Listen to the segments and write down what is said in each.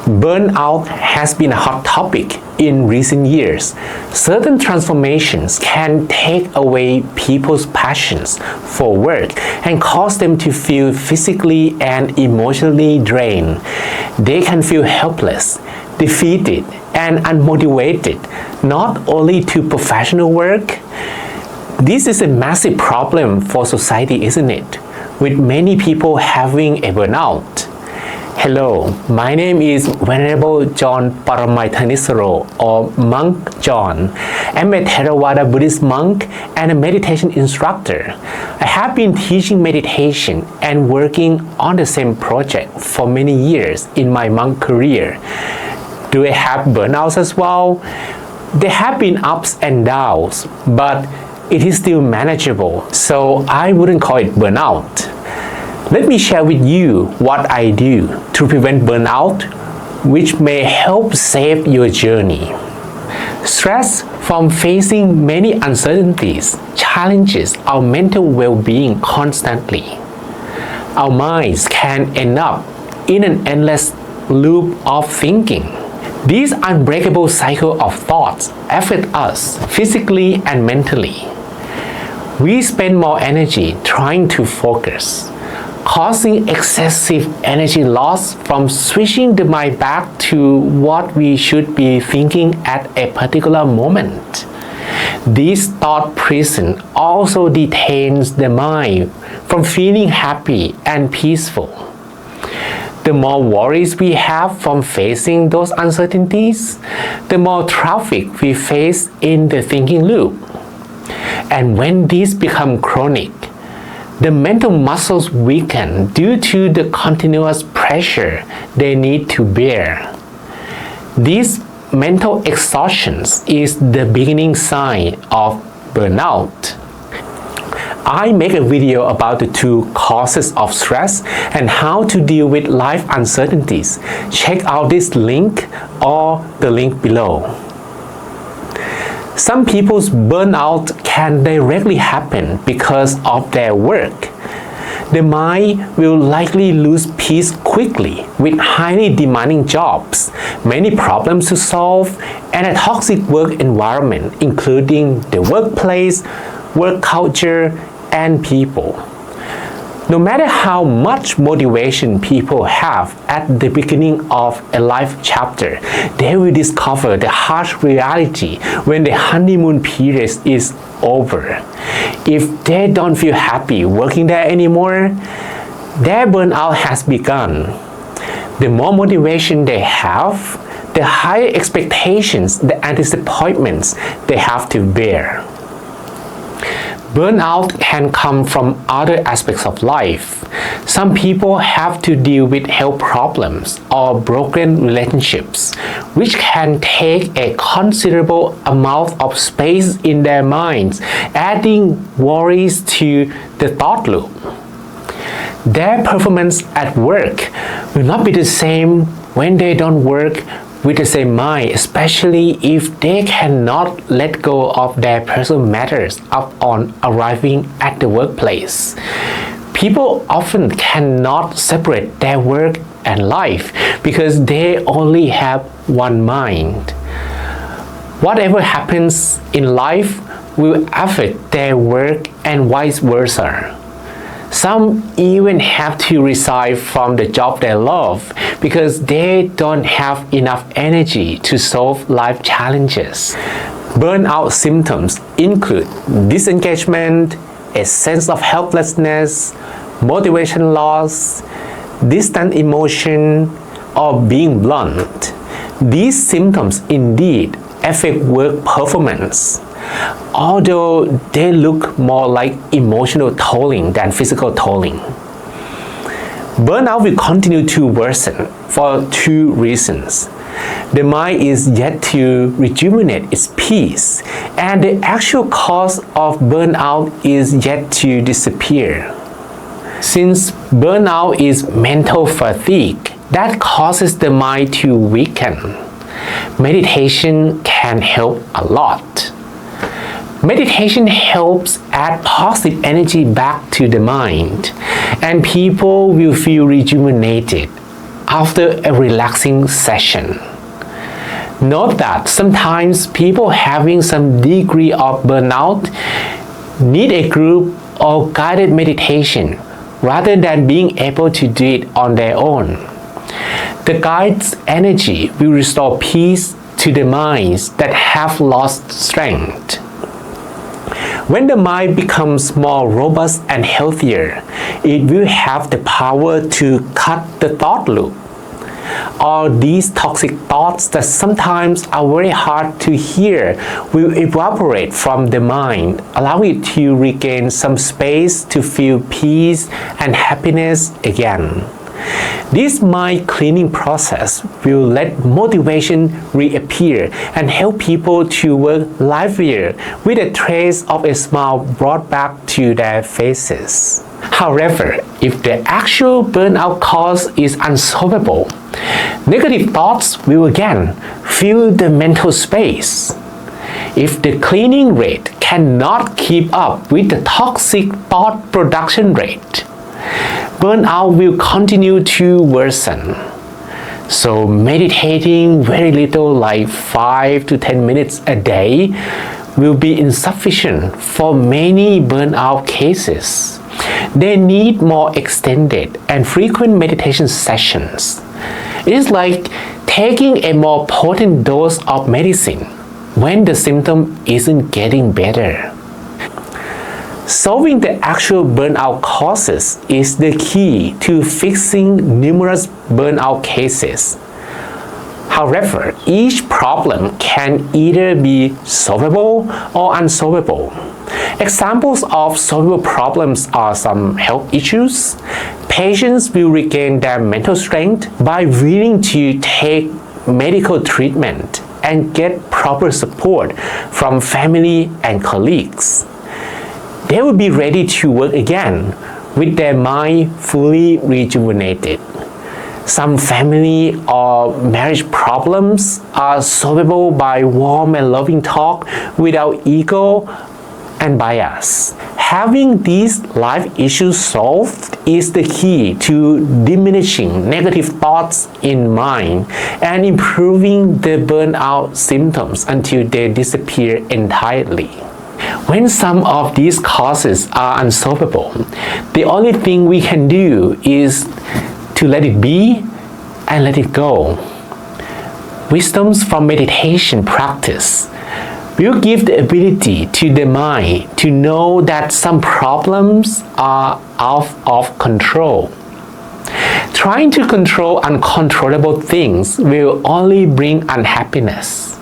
Burnout has been a hot topic in recent years. Certain transformations can take away people's passions for work and cause them to feel physically and emotionally drained. They can feel helpless, defeated, and unmotivated, not only to professional work. This is a massive problem for society, isn't it? With many people having a burnout. Hello, my name is Venerable John Paramaithanisaro, or Monk John. I'm a Theravada Buddhist monk and a meditation instructor. I have been teaching meditation and working on the same project for many years in my monk career. Do I have burnouts as well? There have been ups and downs, but it is still manageable, so I wouldn't call it burnout. Let me share with you what I do to prevent burnout, which may help save your journey. Stress from facing many uncertainties challenges our mental well-being constantly. Our minds can end up in an endless loop of thinking. This unbreakable cycle of thoughts affect us physically and mentally. We spend more energy trying to focus, causing excessive energy loss from switching the mind back to what we should be thinking at a particular moment. This thought prison also detains the mind from feeling happy and peaceful. The more worries we have from facing those uncertainties, the more traffic we face in the thinking loop. And when these become chronic, the mental muscles weaken due to the continuous pressure they need to bear. This mental exhaustion is the beginning sign of burnout. I make a video about the two causes of stress and how to deal with life uncertainties. Check out this link or the link below. Some people's burnout can directly happen because of their work. The mind will likely lose peace quickly with highly demanding jobs, many problems to solve, and a toxic work environment, including the workplace, work culture, and people. No matter how much motivation people have at the beginning of a life chapter, they will discover the harsh reality when the honeymoon period is over. If they don't feel happy working there anymore, their burnout has begun. The more motivation they have, the higher expectations and disappointments they have to bear. Burnout can come from other aspects of life. Some people have to deal with health problems or broken relationships, which can take a considerable amount of space in their minds, adding worries to the thought loop. Their performance at work will not be the same when they don't work with the same mind, especially if they cannot let go of their personal matters upon arriving at the workplace. People often cannot separate their work and life because they only have one mind. Whatever happens in life will affect their work and vice versa. Some even have to resign from the job they love because they don't have enough energy to solve life challenges. Burnout symptoms include disengagement, a sense of helplessness, motivation loss, distant emotion, or being blunt. These symptoms indeed affect work performance, although they look more like emotional tolling than physical tolling. Burnout will continue to worsen for two reasons. The mind is yet to rejuvenate its peace, and the actual cause of burnout is yet to disappear. Since burnout is mental fatigue that causes the mind to weaken, meditation can help a lot. Meditation helps add positive energy back to the mind, and people will feel rejuvenated after a relaxing session. Note that sometimes people having some degree of burnout need a group or guided meditation rather than being able to do it on their own. The guide's energy will restore peace to the minds that have lost strength. When the mind becomes more robust and healthier, it will have the power to cut the thought loop. All these toxic thoughts that sometimes are very hard to hear will evaporate from the mind, allow it to regain some space to feel peace and happiness again. This mind cleaning process will let motivation reappear and help people to work livelier with a trace of a smile brought back to their faces. However, if the actual burnout cause is unsolvable, negative thoughts will again fill the mental space. If the cleaning rate cannot keep up with the toxic thought production rate, burnout will continue to worsen. So meditating very little, like 5 to 10 minutes a day, will be insufficient for many burnout cases. They need more extended and frequent meditation sessions. It is like taking a more potent dose of medicine when the symptom isn't getting better. Solving the actual burnout causes is the key to fixing numerous burnout cases. However, each problem can either be solvable or unsolvable. Examples of solvable problems are some health issues. Patients will regain their mental strength by willing to take medical treatment and get proper support from family and colleagues. They will be ready to work again with their mind fully rejuvenated. Some family or marriage problems are solvable by warm and loving talk without ego and bias. Having these life issues solved is the key to diminishing negative thoughts in mind and improving the burnout symptoms until they disappear entirely. When some of these causes are unsolvable, the only thing we can do is to let it be and let it go. Wisdoms from meditation practice will give the ability to the mind to know that some problems are out of control. Trying to control uncontrollable things will only bring unhappiness.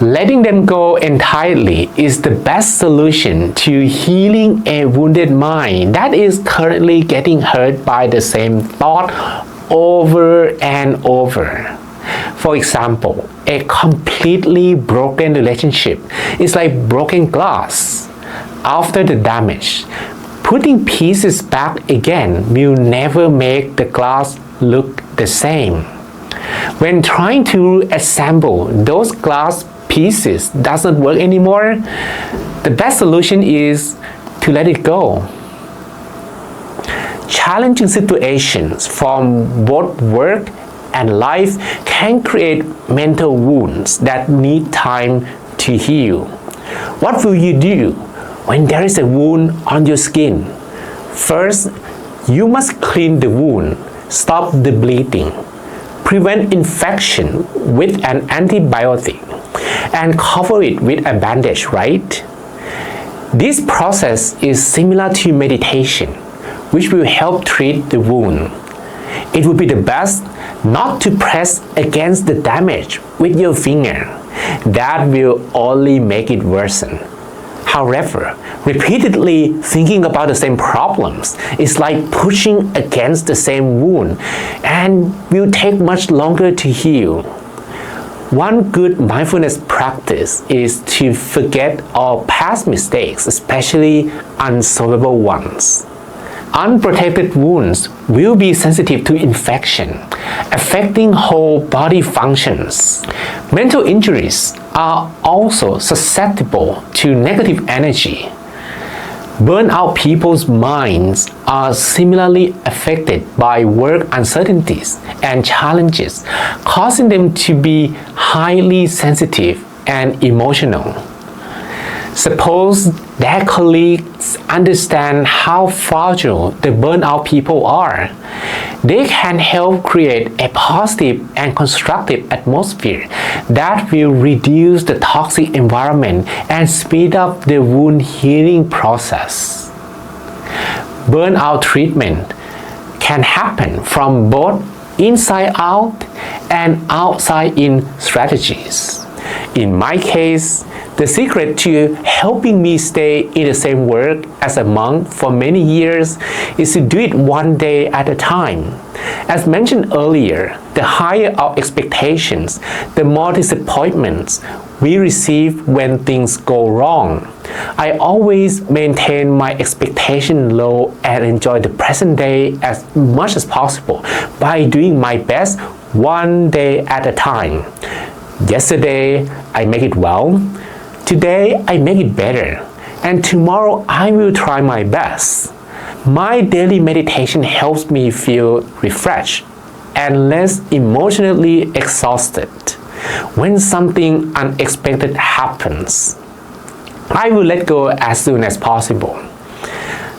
Letting them go entirely is the best solution to healing a wounded mind that is currently getting hurt by the same thought over and over. For example, a completely broken relationship is like broken glass. After the damage, putting pieces back again will never make the glass look the same. When trying to assemble those glass pieces doesn't work anymore, the best solution is to let it go. Challenging situations from both work and life can create mental wounds that need time to heal. What will you do when there is a wound on your skin? First, you must clean the wound, stop the bleeding, prevent infection with an antibiotic, and cover it with a bandage, right? This process is similar to meditation, which will help treat the wound. It would be the best not to press against the damage with your finger. That will only make it worsen. However, repeatedly thinking about the same problems is like pushing against the same wound and will take much longer to heal. One good mindfulness practice is to forget all past mistakes, especially unsolvable ones. Unprotected wounds will be sensitive to infection, affecting whole body functions. Mental injuries are also susceptible to negative energy. Burnout people's minds are similarly affected by work uncertainties and challenges, causing them to be highly sensitive and emotional. Suppose their colleagues understand how fragile the burnout people are. They can help create a positive and constructive atmosphere that will reduce the toxic environment and speed up the wound healing process. Burnout treatment can happen from both inside out and outside in strategies. In my case, the secret to helping me stay in the same work as a monk for many years is to do it one day at a time. As mentioned earlier, the higher our expectations, the more disappointments we receive when things go wrong. I always maintain my expectation low and enjoy the present day as much as possible by doing my best one day at a time. Yesterday, I make it well. Today, I make it better. And tomorrow, I will try my best. My daily meditation helps me feel refreshed and less emotionally exhausted. When something unexpected happens, I will let go as soon as possible.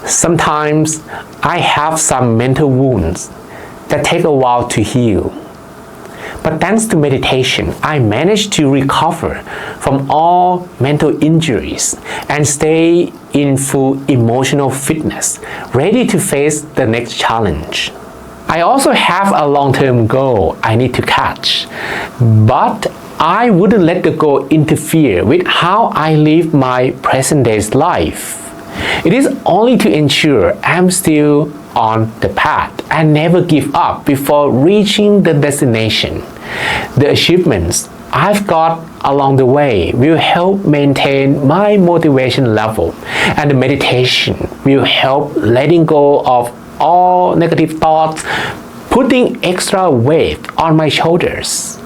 Sometimes, I have some mental wounds that take a while to heal. But thanks to meditation, I managed to recover from all mental injuries and stay in full emotional fitness, ready to face the next challenge. I also have a long-term goal I need to catch, but I wouldn't let the goal interfere with how I live my present day's life. It is only to ensure I'm still on the path and never give up before reaching the destination. The achievements I've got along the way will help maintain my motivation level, and the meditation will help letting go of all negative thoughts, putting extra weight on my shoulders.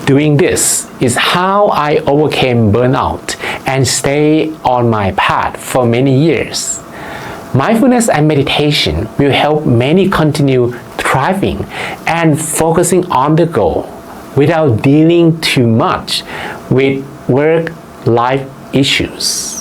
Doing this is how I overcame burnout and stay on my path for many years. Mindfulness and meditation will help many continue thriving and focusing on the goal without dealing too much with work-life issues.